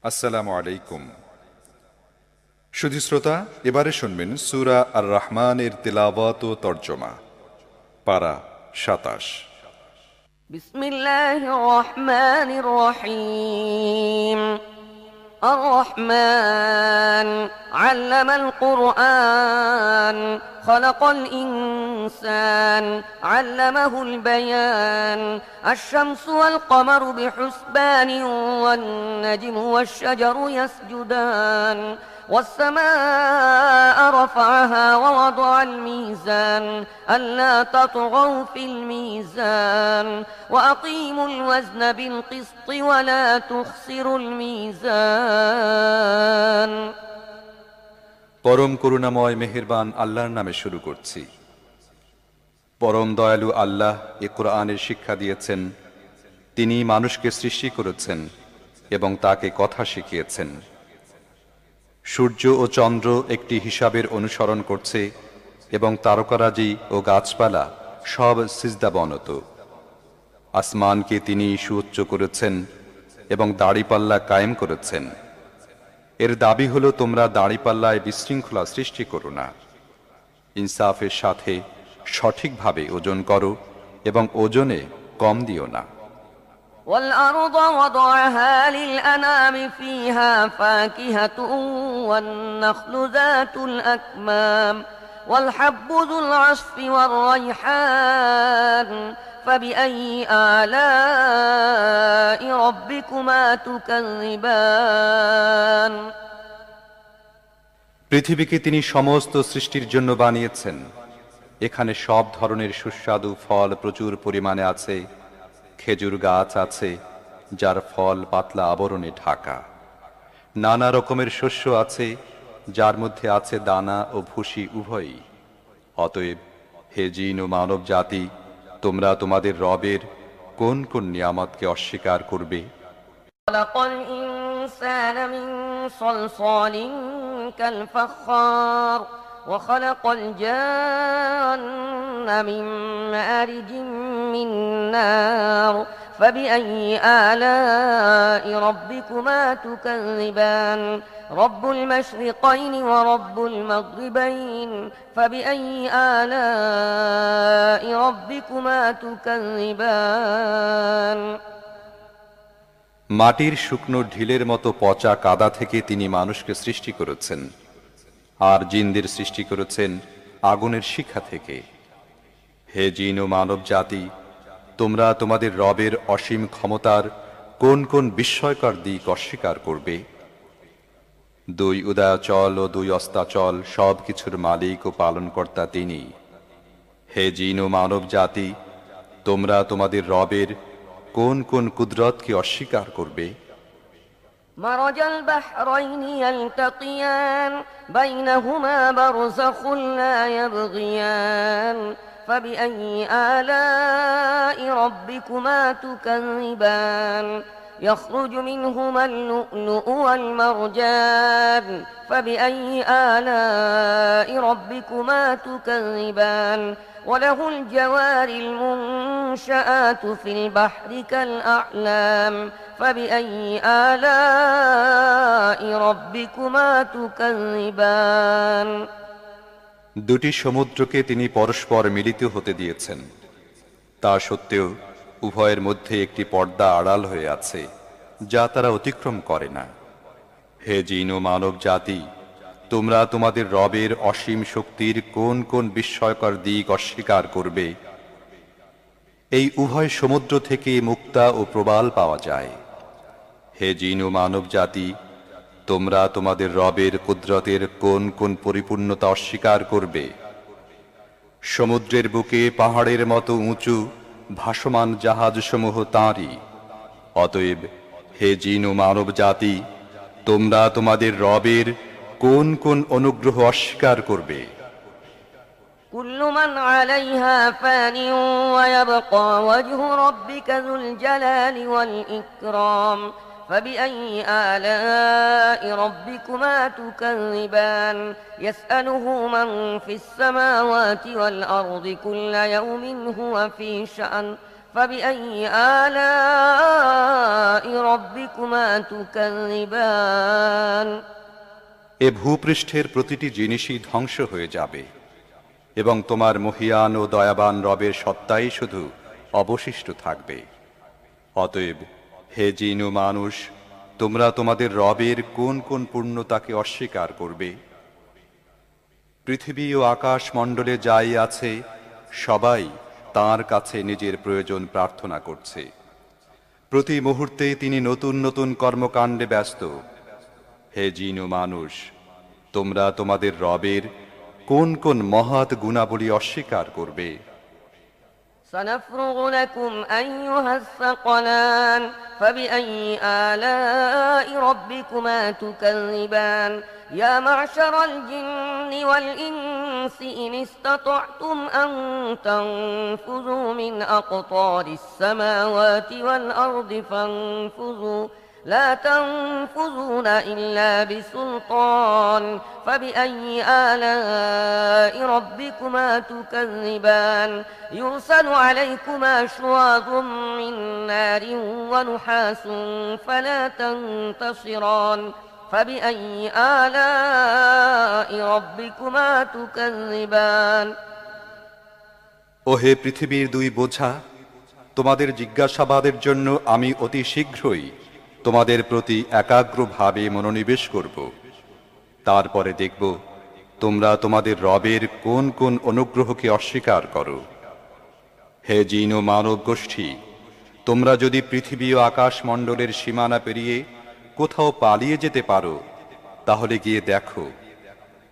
আসসালামু আলাইকুম। সুধী শ্রোতা, এবারে শুনবেন সূরা আর রহমানের তিলাওয়াত ও তর্জমা, পারা ২৭। বিসমিল্লাহির রহমানির রহিম। الرحمن علم القرآن خلق الإنسان علمه البيان الشمس والقمر بحسبان والنجم والشجر يسجدان والسماء رفعها ووضع الميزان ألا تطغوا في الميزان وأقيموا الوزن بالقسط ولا تخسروا الميزان। পরম করুণাময় মেহেরবান আল্লাহর নামে শুরু করছি। পরম দয়ালু আল্লাহ এ কোরআনের শিক্ষা দিয়েছেন। তিনি মানুষকে সৃষ্টি করেছেন এবং তাকে কথা শিখিয়েছেন। সূর্য ও চন্দ্র একটি হিসাবের অনুসরণ করছে এবং তারকারাজি ও গাছপালা সব সিজদাবনত। আসমানকে তিনি সুউচ্চ করেছেন এবং দাড়িপাল্লা কায়েম করেছেন। এর দাবি হল, তোমরা দাড়িপাল্লায় বিশৃঙ্খলা সৃষ্টি করো না, ইনসাফের সাথে সঠিকভাবে ওজন করো এবং ওজনে কম দিও না। والأرض وضعها للأنام فيها فاكهة والنخل ذات الأكمام والحب ذو العصف والريحان فبأي آلاء ربكما تكذبان। পৃথিবীকে তিনি সমস্ত সৃষ্টির জন্য বানিয়েছেন। এখানে সব ধরনের সুস্বাদু ফল প্রচুর পরিমাণে আছে। খেজুর গাছ আছে যার ফল পাতলা আবরণে ঢাকা। নানা রকমের শস্য আছে যার মধ্যে আছে দানা ও ভুসি উভয়ই। অতএব হে জিন ও মানব জাতি, তোমরা তোমাদের রবের কোন কোন নিয়ামতকে অস্বীকার করবে? خلق الإنسان من صلصال كالفخار وخلق الجن من مارج من نار فبأي آلاء ربكما تكذبان رب المشرقين ورب المغربين فبأي آلاء ربكما تكذبان। মাটির শুকনো ঢিলের মতো পচা কাদা থেকে তিনি মানুষকে সৃষ্টি করেছেন, আর জিনদের সৃষ্টি করেছেন আগুনের শিখা থেকে। হে জিন ও মানব জাতি, তোমরা তোমাদের রবের অসীম ক্ষমতার কোন কোন বিস্ময়কর দিক অস্বীকার করবে? দুই উদয়াচল ও দুই অস্তাচল সব কিছুর মালিক ও পালনকর্তা তিনি। হে জিন ও মানব জাতি, তোমরা তোমাদের রবের কোন কোন কুদরতকে অস্বীকার করবে? مرج البحرين يلتقيان بينهما برزخ لا يبغيان فبأي آلاء ربكما تكذبان يخرج منهما اللؤلؤ والمرجان فبأي آلاء ربكما تكذبان وله الجوار المنشآت في البحر كالأعلام فبأي آلاء ربكما تكذبان। দুটি সমুদ্রকে তিনি পরস্পর মিলিত হতে দিয়েছেন। তা সত্ত্বেও উভয়ের মধ্যে একটি পর্দা আড়াল হয়ে আছে, যা তারা অতিক্রম করে না। হে জিন ও মানব জাতি, তোমরা তোমাদের রবের অসীম শক্তির কোন কোন বিস্ময়কর দিক অস্বীকার করবে? এই উভয় সমুদ্র থেকে মুক্তা ও প্রবাল পাওয়া যায়। হে জিন ও মানব জাতি, তোমরা তোমাদের রবের কুদরতের কোন কোন পরিপূর্ণতা অস্বীকার করবে? সমুদ্রের বুকে পাহাড়ের মতো উঁচু ভাসমান জাহাজসমূহ তাঁরই। অতএব হে জিন ও মানব জাতি, তোমরা তোমাদের রবের কোন কোন অনুগ্রহ অস্বীকার করবে? كل من عليها فان ويبقى وجه ربك ذو الجلال والإكرام فبأي آلاء ربكما تكذبان يسأله من في السماوات والأرض كل يوم هو في شأن فبأي آلاء ربكما تكذبان এ ভূপৃষ্ঠের প্রতিটি জিনিসই ধ্বংস হয়ে যাবে এবং তোমার মহিয়ান ও দয়াবান রবের সত্তাই শুধু অবশিষ্ট থাকবে। অতএব হে জিন ও মানুষ, তোমরা তোমাদের রবের কোন কোন পূর্ণতাকে অস্বীকার করবে? পৃথিবী ও আকাশ মণ্ডলে যাই আছে সবাই তাঁর কাছে নিজের প্রয়োজন প্রার্থনা করছে। প্রতি মুহূর্তে তিনি নতুন নতুন কর্মকাণ্ডে ব্যস্ত। হে জিন ও মানুষ, তোমরা তোমাদের রবের কোন কোন মহৎ গুণাবলী অস্বীকার করবে? سنفرغ لكم أيها الثقلان فبأي آلاء ربكما تكذبان يا معشر الجن والإنس إن استطعتم أن تنفذوا من أقطار السماوات والأرض فانفذوا لا تنفذون إلا بسلطان فبأي آلاء ربكما تكذبان يرسل عليكما شواظ من نار ونحاس فلا تنتصران فبأي آلاء ربكما تكذبان ওহে পৃথিবীর দুই বোঝা, তোমাদের জিজ্ঞাসাবাদের জন্য আমি অতি শীঘ্রই তোমাদের প্রতি একাগ্রভাবে মনোনিবেশ করব। তারপরে দেখব তোমরা তোমাদের রবের কোন কোন অনুগ্রহকে অস্বীকার করো। হে জিন ও মানব গোষ্ঠী, তোমরা যদি পৃথিবী ও আকাশ মণ্ডলের সীমানা পেরিয়ে কোথাও পালিয়ে যেতে পারো তাহলে গিয়ে দেখো,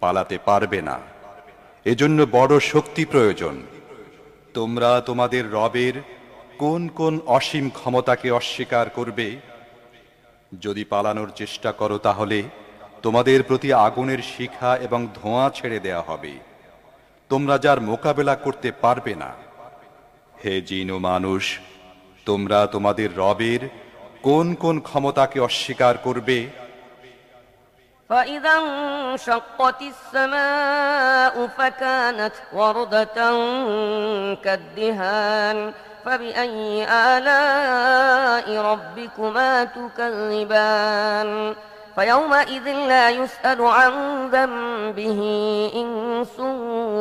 পালাতে পারবে না। এজন্য বড় শক্তি প্রয়োজন। তোমরা তোমাদের রবের কোন কোন অসীম ক্ষমতাকে অস্বীকার করবে? যদি পালানোর চেষ্টা করো তাহলে তোমাদের প্রতি আগুনের শিখা এবং ধোঁয়া ছেড়ে দেয়া হবে। তোমরা যার মোকাবেলা করতে পারবে না। হে জিন ও মানুষ, তোমরা তোমাদের রবের কোন কোন ক্ষমতাকে অস্বীকার করবে? فإذا انشقت السماء فكانت وردة كالدهان فبأي آلاء ربكما تكذبان فيومئذ لا يسأل عن ذنبه إنس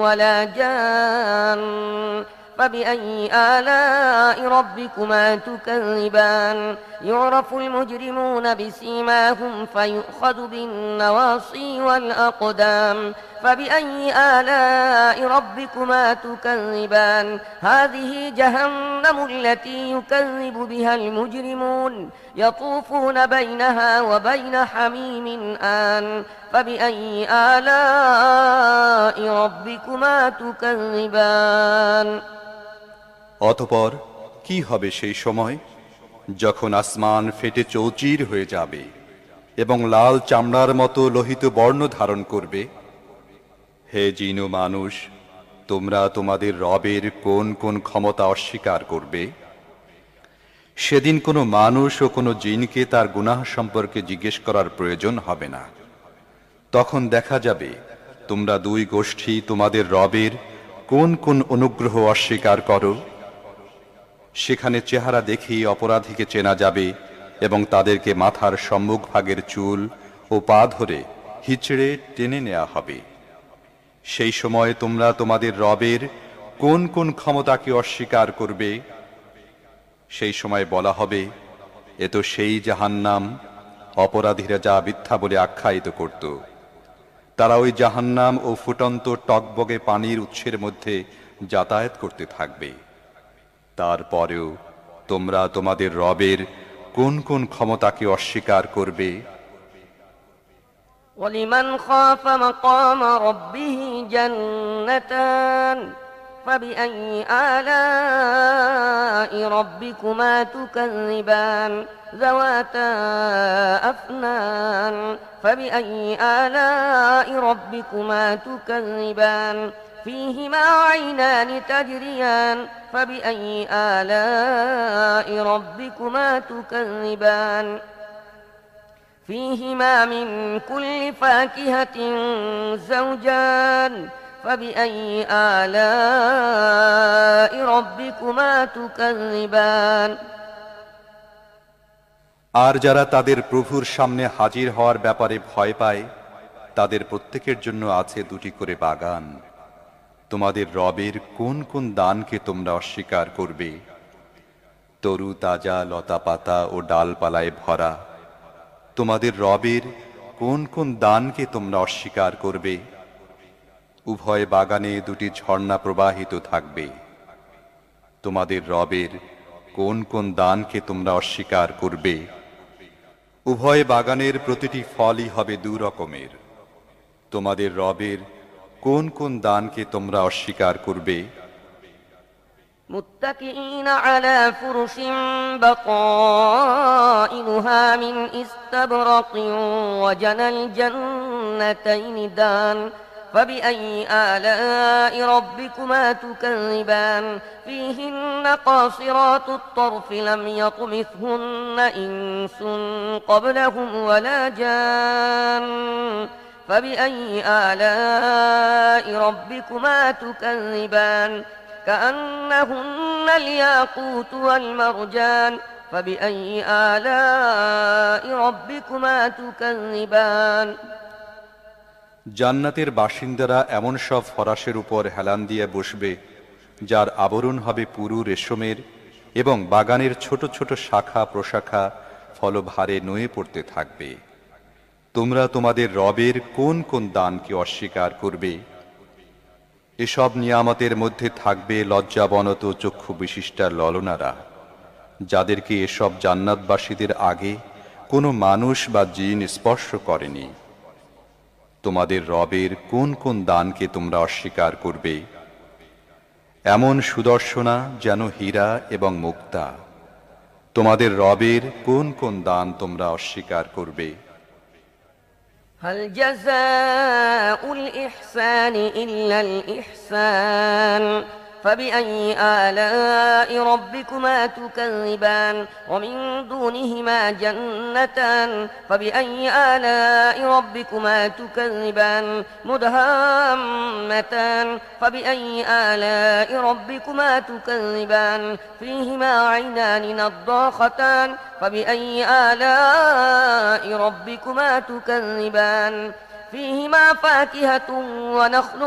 ولا جان فبأي آلاء ربكما تكذبان يعرف المجرمون بسيماهم فيؤخذ بالنواصي والأقدام فبأي آلاء ربكما تكذبان هذه جهنم التي يكذب بها المجرمون يطوفون بينها وبين حميم آن فبأي آلاء ربكما تكذبان অতঃপর কি হবে সেই সময় যখন আসমান ফেটে চৌচির হয়ে যাবে এবং লাল চামড়ার মতো লোহিত বর্ণ ধারণ করবে? হে জিন ও মানুষ, তোমরা তোমাদের রবের কোন কোন ক্ষমতা অস্বীকার করবে? সেদিন কোনো মানুষ ও কোনো জিনকে তার গুনাহ সম্পর্কে জিজ্ঞেস করার প্রয়োজন হবে না। তখন দেখা যাবে তোমরা দুই গোষ্ঠী তোমাদের রবের কোন কোন অনুগ্রহ অস্বীকার করো। সেখানে চেহারা দেখেই অপরাধীকে চেনা যাবে এবং তাদেরকে মাথার সম্মুখভাগের চুল ও পা ধরে হিচড়ে টেনে নেওয়া হবে। সেই সময় তোমরা তোমাদের রবের কোন কোন ক্ষমতাকে অস্বীকার করবে? সেই সময় বলা হবে, এ তো সেই জাহান্নাম অপরাধীরা যা মিথ্যা বলে আখ্যায়িত করত। তারা ওই জাহান্নাম ও ফুটন্ত টকবগে পানির উৎসের মধ্যে যাতায়াত করতে থাকবে। তারপরেও তোমরা তোমাদের রবের কোন কোন ক্ষমতাকে অস্বীকার করবে? ولمن خاف مقام ربه جنتان فبأي آلاء ربكما تكذبان ذواتا أفنان فبأي آلاء ربكما تكذبان فيهما عينان تجريان فبأي آلاء ربكما تكذبان فيهما من كل فاكهة زوجان فبأي آلاء ربكما تكذبان আর যারা তাদের প্রভুর সামনে হাজির হওয়ার ব্যাপারে ভয় পায়, তাদের প্রত্যেকের জন্য আছে 2টি করে বাগান। তোমাদের রবের কোন কোন দানকে তোমরা অস্বীকার করবে? তরু তাজা লতা পাতা ও ডালপালায় ভরা তোমাদের রবের কোন কোন দানকে তোমরা অস্বীকার করবে? উভয় বাগানে 2টি ঝর্ণা প্রবাহিত থাকবে। তোমাদের রবের কোন কোন দানকে তোমরা অস্বীকার করবে? উভয় বাগানের প্রতিটি ফলই হবে 2 রকমের। তোমাদের রবের কোন কোন দানকে তোমরা অস্বীকার করবে? متكئين على فرش بطائنها من استبرق وجنى الجنتين دان فبأي آلاء ربكما تكذبان فيهن قاصرات الطرف لم يطمثهن إنس قبلهم ولا جان فبأي آلاء ربكما تكذبان كأنهن الياقوت والمرجان فبأي آلاء ربكما تكذبان জান্নাতের বাসিন্দারা এমন সব ফরাশের উপর হেলান দিয়ে বসবে যার আবরণ হবে পুরু রেশমের, এবং বাগানের ছোট ছোট শাখা প্রশাখা ফলভারে নুয়ে পড়তে থাকবে। তোমরা তোমাদের রবের কোন কোন দানকে অস্বীকার করবে? এসব নিয়ামতের মধ্যে থাকবে লজ্জাবনত চক্ষু বিশিষ্টা ললনারা, যাদেরকে এসব জান্নাতবাসীদের আগে কোনো মানুষ বা জিন স্পর্শ করেনি। তোমাদের রবের কোন কোন দানকে তোমরা অস্বীকার করবে? এমন সুদর্শনা যেন হীরা এবং মুক্তা। তোমাদের রবের কোন কোন দান তোমরা অস্বীকার করবে? هل جزاء الإحسان إلا الإحسان فبأي آلاء ربكما تكذبان ومن دونهما جنتان فبأي آلاء ربكما تكذبان مدهامتان فبأي آلاء ربكما تكذبان فيهما عينان نضاختان فبأي آلاء ربكما تكذبان فيهما فاكهة ونخل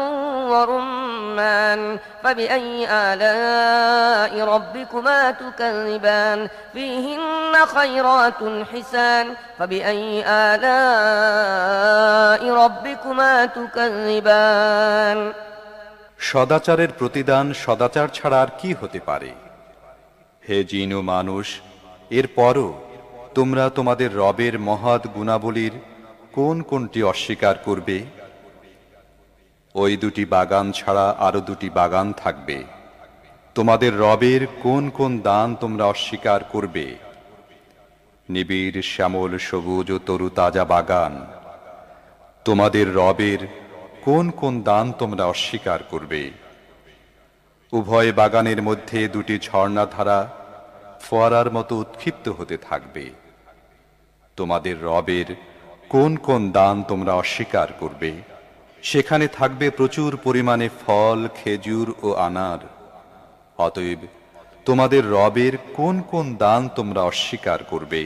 ورمان فبأي آلاء ربكما تكذبان فيهن خيرات حسان فبأي آلاء ربكما تكذبان সদাচারের প্রতিদান সদাচার ছাড়া আর কি হতে পারে? হে জিন ও মানুষ, এরপরও তোমরা তোমাদের রবের মহৎ গুণাবলীর কোন কোনটি অস্বীকার করবে? ওই 2টি বাগান ছাড়া আরো 2টি বাগান থাকবে। তোমাদের রবের কোন কোন দান তোমরা অস্বীকার করবে? নিবিড় শ্যামল সবুজ ও তরু তাজা বাগান। তোমাদের রবের কোন কোন দান তোমরা অস্বীকার করবে? উভয় বাগানের মধ্যে 2টি ঝর্ণাধারা ফোয়ারার মতো উৎক্ষিপ্ত হতে থাকবে। তোমাদের রবের কোন কোন দান তোমরা অস্বীকার করবে? সেখানে থাকবে প্রচুর পরিমাণে ফল, খেজুর ও আনার। অতএব তোমাদের রবের কোন কোন দান তোমরা অস্বীকার করবে?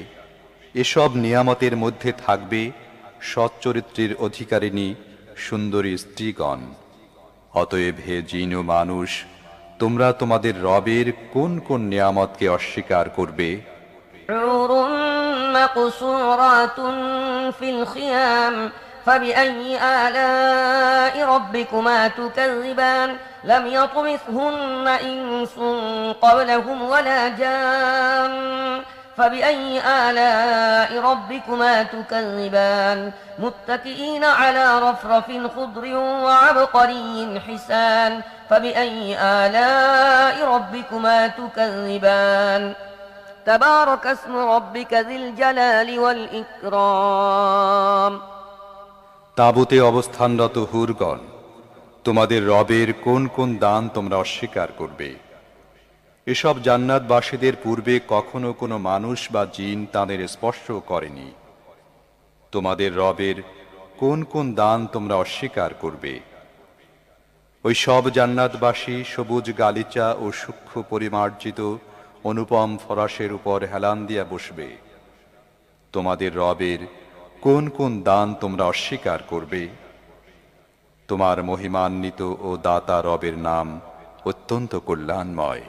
এসব নিয়ামতের মধ্যে থাকবে সচ্চরিত্রের অধিকারিণী সুন্দরী স্ত্রীগণ। অতএব হে জিন ও মানুষ, তোমরা তোমাদের রবের কোন কোন নিয়ামতকে অস্বীকার করবে? حور مقصورات في الخيام فبأي آلاء ربكما تكذبان لم يطمثهن إنس قبلهم ولا جان فبأي آلاء ربكما تكذبان متكئين على رفرف خضر وعبقري حسان فبأي آلاء ربكما تكذبان تبارك اسم ربك ذي الجلال والإكرام তাঁবুতে অবস্থানরত হুরগণ, তোমাদের রবের কোন কোন দান তোমরা অস্বীকার করবে? এসব জান্নাতবাসীদের পূর্বে কখনো কোনো মানুষ বা জিন তাদের স্পর্শ করেনি। তোমাদের রবের কোন কোন দান তোমরা অস্বীকার করবে? ওই সব জান্নাতবাসী সবুজ গালিচা ও সূক্ষ্ম পরিমার্জিত অনুপম ফরাশের উপর হেলান দিয়া বসবে। তোমাদের রবের কোন কোন দান তোমরা অস্বীকার করবে? তোমার মহিমান্বিত ও দাতা রবের নাম অত্যন্ত কল্যাণময়।